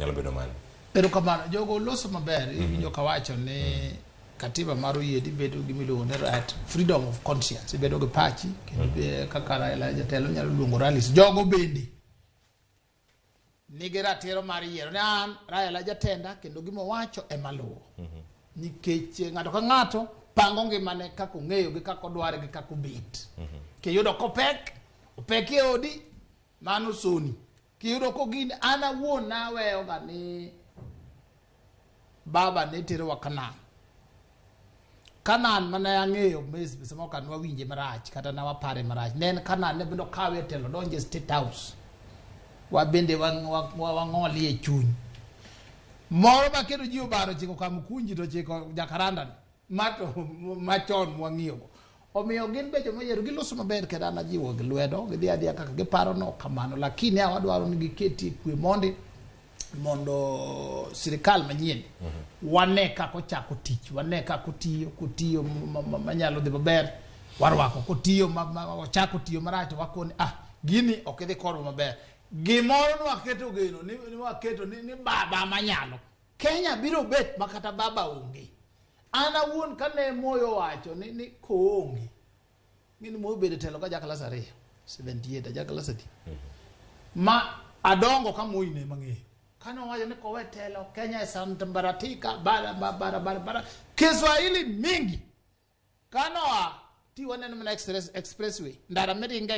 nyalo bedo mano. Pero kamano jogo loso maber jo kawacho ne katiba maro yie di bedo gi miluongo ne right freedom of conscience bedo gi pachi kendo kaka Raila jatelo nyalo luongo rallies jogo bende nigi ratiro mar yiero ne an Raila jatenda kendo gimo wacho e maluwo nikech ng'ato ka ng'ato pango ngimane kako ng'eyo gi kako dware gi kako bet kiyudo kopek opek e odi mano soni kiyudo ko gin ana wuon na weyo ga ni baba ne tero wa Kanan mana ang'eyo mes bisemo kan wawinje marach kata na wapare marach nen Kanan ne bino kawe telo donje State House wa bende wang'oli e chuny moro ba kedo ji obaro chiko Kamukunji to chiko Jakaranda mato machon mwang'iyogo omiyo gin bejo moyero giloso maber keda na jiwo gi lwedo gidhi adia kaka giparo no kamano lakini awadwaro ni giketi kwe mondo sirikal manyien wane kako chako tich wane kako tiyo manyalo dhi maber warwako kotiyo chako tiyo marach wakoni gini okidhi korwa maber gimoro nwaketo geno ni waketo ni baba manyalo Kenya biro bet makata baba onge ana wuon kane moyo wacho ni koonge ngini mo bedo telo ka jaklasa 2 78 jaklasa 3 ma adongo ka moine mang'eyo kano wacho ni kowe telo Kenya Santa Mbaratika bara Kiswahili mingi kano ti waneno mana expressway ndara meringa